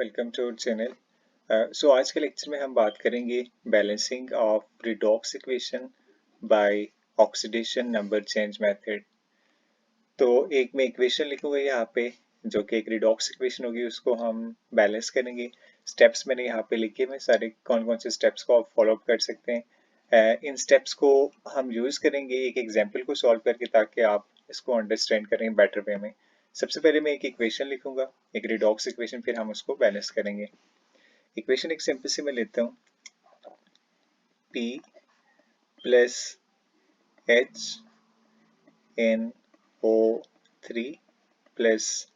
Welcome to our channel. So आज के lecture में हम बात करेंगे balancing of redox equation by oxidation number change method. तो एक मैं इक्वेशन लिखूंगा यहाँ पे जो कि एक रिडॉक्स इक्वेशन होगी, उसको हम बैलेंस करेंगे। स्टेप्स मैंने यहाँ पे लिखे हुए सारे, कौन कौन से स्टेप्स को आप फॉलो कर सकते हैं। इन स्टेप्स को हम यूज करेंगे एक एग्जाम्पल को सॉल्व करके, ताकि आप इसको अंडरस्टैंड करें बेटर वे में। सबसे पहले मैं एक इक्वेशन लिखूंगा, एक रिडॉक्स इक्वेशन, फिर हम उसको बैलेंस करेंगे। इक्वेशन एक सिंपल सी मैं लेता हूँ, P plus H in O3 plus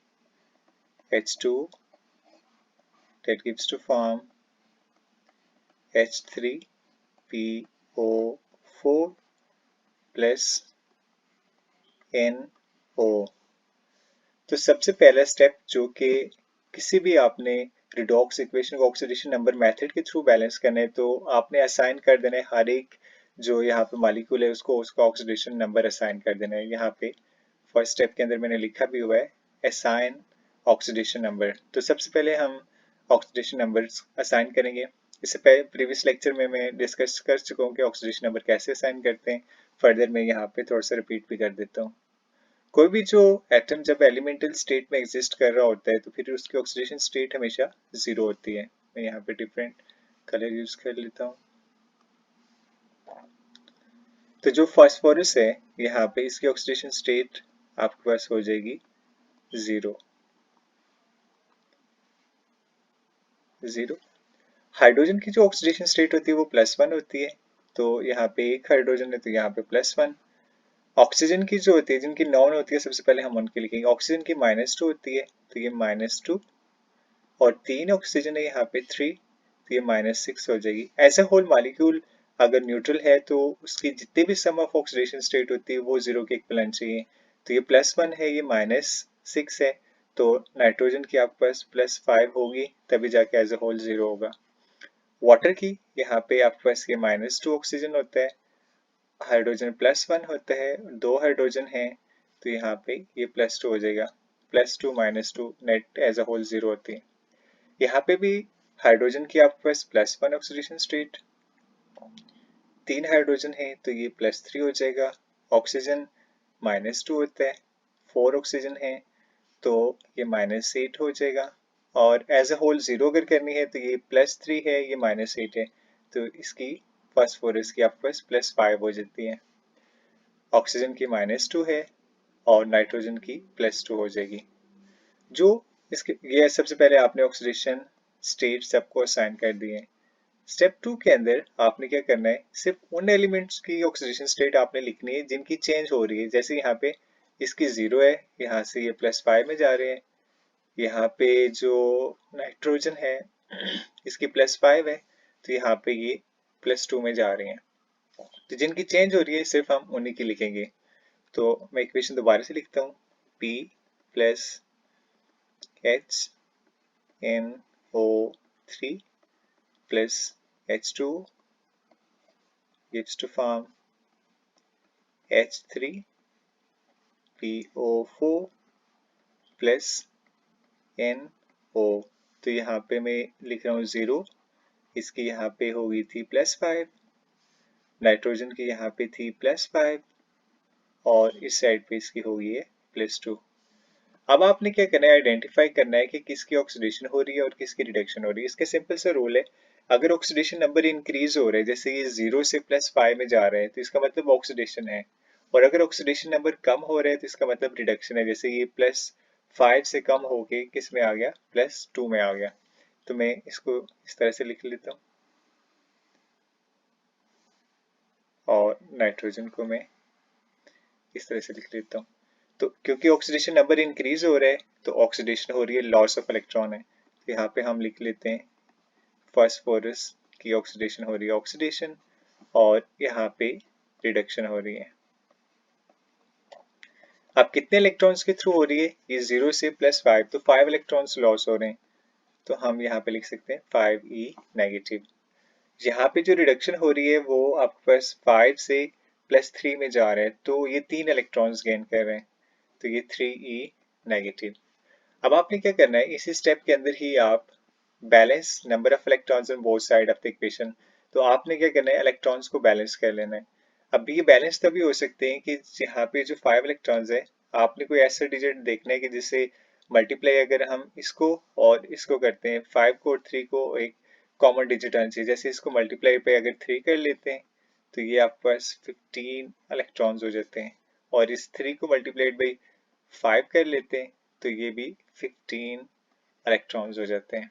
H2 that gives to form H3PO4 plus NO। तो सबसे पहला स्टेप जो कि किसी भी आपने रिडॉक्स इक्वेशन को ऑक्सीडेशन नंबर मेथड के थ्रू बैलेंस करना है, तो आपने असाइन कर देना है हर एक जो यहाँ पे मॉलिक्यूल है उसको उसका ऑक्सीडेशन नंबर असाइन कर देना है। यहाँ पे फर्स्ट स्टेप के अंदर मैंने लिखा भी हुआ है असाइन ऑक्सीडेशन नंबर। तो सबसे पहले हम ऑक्सीडेशन नंबर असाइन करेंगे। इससे पहले प्रीवियस लेक्चर में मैं डिस्कस कर चुका हूँ कि ऑक्सीडेशन नंबर कैसे असाइन करते हैं। फर्दर मैं यहाँ पे थोड़ा सा रिपीट भी कर देता हूँ। कोई भी जो एटम जब एलिमेंटल स्टेट में एग्जिस्ट कर रहा होता है, तो फिर उसकी ऑक्सीडेशन स्टेट हमेशा जीरो होती है। मैं यहाँ पे डिफरेंट कलर यूज कर लेता हूँ। तो जो फास्फोरस है यहाँ पे, इसकी ऑक्सीडेशन स्टेट आपके पास हो जाएगी जीरो। हाइड्रोजन की जो ऑक्सीडेशन स्टेट होती है वो +1 होती है। तो यहाँ पे एक हाइड्रोजन है तो यहाँ पे +1। ऑक्सीजन की जो होती है, जिनकी नॉन होती है, सबसे पहले हम उनके लिखेंगे। ऑक्सीजन की -2 होती है तो ये -2, और 3 ऑक्सीजन है यहाँ पे 3, तो ये -6 हो जाएगी। एज ए होल मॉलिक्यूल अगर न्यूट्रल है तो उसकी जितने भी सम ऑफ ऑक्सीडेशन स्टेट होती है वो जीरो के इक्विवेलेंट चाहिए। तो ये +1 है, ये -6 है, तो नाइट्रोजन की आपके पास +5 होगी, तभी जाके एज ए होल जीरो होगा। वाटर की यहाँ पे आपके पास ये -2 ऑक्सीजन होता है, हाइड्रोजन +1 होता है, 2 हाइड्रोजन है, तो यहाँ पे ये +2 हो जाएगा। +2 -2 net as a whole zero होती है। यहाँ पे भी हाइड्रोजन की आपके पास +1 ऑक्सीडेशन स्टेट, 3 हाइड्रोजन है तो ये +3 हो जाएगा। ऑक्सीजन -2 होता है, 4 ऑक्सीजन है तो ये -8 हो जाएगा। और एज अ होल जीरो अगर करनी है तो ये +3 है, ये -8 है, तो इसकी फास्फोरस की आपके पास +5 हो जाती है। ऑक्सीजन की -2 है और नाइट्रोजन की +2 हो जाएगी। जो इसके ये सबसे पहले आपने ऑक्सीडेशन स्टेट सबको असाइन कर दिए। स्टेप 2 के अंदर आपने क्या करना है, सिर्फ उन एलिमेंट्स की ऑक्सीडेशन स्टेट आपने लिखनी है जिनकी चेंज हो रही है। जैसे यहाँ पे इसकी 0 है, यहाँ से ये +5 में जा रहे हैं। यहाँ पे जो नाइट्रोजन है इसकी +5 है, तो यहाँ पे ये +2 में जा रहे हैं। तो जिनकी चेंज हो रही है सिर्फ हम उन्हीं की लिखेंगे। तो मैं इक्वेशन दोबारा से लिखता हूँ, P plus H NO3 plus H2 gives to form H3PO4 plus NO। तो यहाँ पे मैं लिख रहा हूँ 0, इसकी यहाँ पे होगी थी +5, नाइट्रोजन की यहाँ पे थी +5, और इस साइड पे इसकी होगी है +2। अब आपने क्या करना है, आइडेंटिफाई करना है कि किसकी ऑक्सीडेशन हो रही है और किसकी रिडक्शन हो रही है। इसका सिंपल सा रूल है, अगर ऑक्सीडेशन नंबर इंक्रीज हो रहा है, जैसे ये 0 से +5 में जा रहे हैं, तो इसका मतलब ऑक्सीडेशन है। और अगर ऑक्सीडेशन नंबर कम हो रहा है तो इसका मतलब रिडक्शन है। जैसे ये +5 से कम होके किस में आ गया, +2 में आ गया। तो मैं इसको इस तरह से लिख लेता हूँ, और नाइट्रोजन को मैं इस तरह से लिख लेता हूँ। तो क्योंकि ऑक्सीडेशन नंबर इंक्रीज हो रहा है तो ऑक्सीडेशन हो रही है, लॉस ऑफ इलेक्ट्रॉन है। तो यहाँ पे हम लिख लेते हैं फास्फोरस की ऑक्सीडेशन हो रही है ऑक्सीडेशन, और यहाँ पे रिडक्शन हो रही है। अब कितने इलेक्ट्रॉन्स के थ्रू हो रही है, ये 0 से +5, तो 5 इलेक्ट्रॉन्स लॉस हो रहे हैं। तो हम यहाँ पे लिख सकते हैं 5e नेगेटिव। यहाँ पे जो रिडक्शन हो रही है वो आपके पास 5 से +3 में जा रहा है, तो ये 3 इलेक्ट्रॉन्स गेन कर रहे हैं, तो ये 3e नेगेटिव। अब आपने क्या करना है, इसी स्टेप के अंदर ही आप balance number of electrons on both side of the equation. तो आपने क्या करना है, इलेक्ट्रॉन्स को बैलेंस कर लेना है। अब ये बैलेंस तभी हो सकते हैं कि यहाँ पे जो 5 इलेक्ट्रॉन्स है, आपने कोई ऐसा डिजिट देखना है कि जिससे मल्टीप्लाई अगर हम इसको और इसको करते हैं, 5 को और 3 को, एक कॉमन डिजिट आना चाहिए। जैसे इसको मल्टीप्लाई पे अगर 3 कर लेते हैं तो ये आपके पास 15 इलेक्ट्रॉन्स हो जाते हैं, और इस 3 को मल्टीप्लाइड बाई 5 कर लेते हैं तो ये भी 15 इलेक्ट्रॉन्स हो जाते हैं।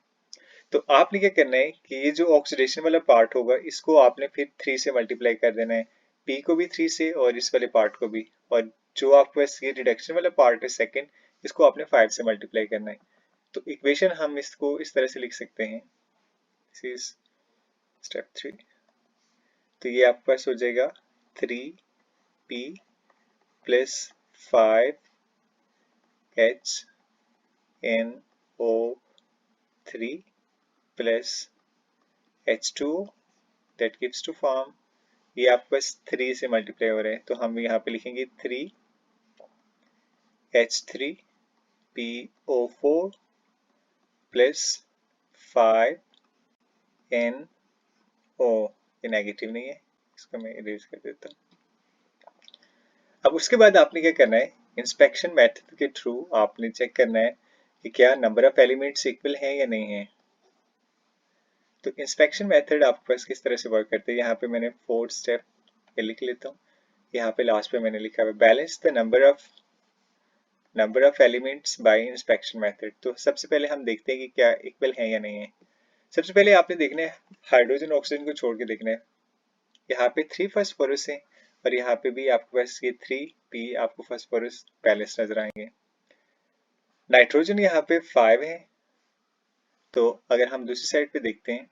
तो आपने क्या करना है कि ये जो ऑक्सीडेशन वाला पार्ट होगा इसको आपने फिर 3 से मल्टीप्लाई कर देना है, P को भी 3 से और इस वाले पार्ट को भी, और जो आपके पास ये रिडक्शन वाला पार्ट है सेकंड, इसको आपने 5 से मल्टीप्लाई करना है। तो इक्वेशन हम इसको इस तरह से लिख सकते हैं, दिस इज स्टेप 3। तो ये आपके पास हो जाएगा 3P plus 5HNO3 plus H2 that gives to form, ये आपके पास 3 से मल्टीप्लाई हो रहा है तो हम यहाँ पे लिखेंगे 3H3PO4 प्लस 5NO, ये नेगेटिव नहीं है, इसको मैं इरेज कर देता हूँ। अब उसके बाद आपने क्या करना है, इंस्पेक्शन मेथड के थ्रू आपने चेक करना है कि क्या नंबर ऑफ एलिमेंट्स इक्वल हैं या नहीं है। तो इंस्पेक्शन मेथड आपके पास किस तरह से वर्क करते हैं, यहाँ पे मैंने 4 स्टेप लिख लेता हूँ। यहाँ पे लास्ट पे मैंने लिखा है balance the number of elements bye inspection method. तो सबसे पहले हम देखते हैं कि क्या इक्वल है या नहीं है। सबसे पहले आपने देखना है हाइड्रोजन ऑक्सीजन को छोड़ के देखना है, यहाँ पे 3 फास्फोरस है और यहाँ पे भी आपके पास ये 3P आपको फास्फोरस बैलेंस नजर आएंगे। नाइट्रोजन यहाँ पे 5 है, तो अगर हम दूसरी साइड पे देखते हैं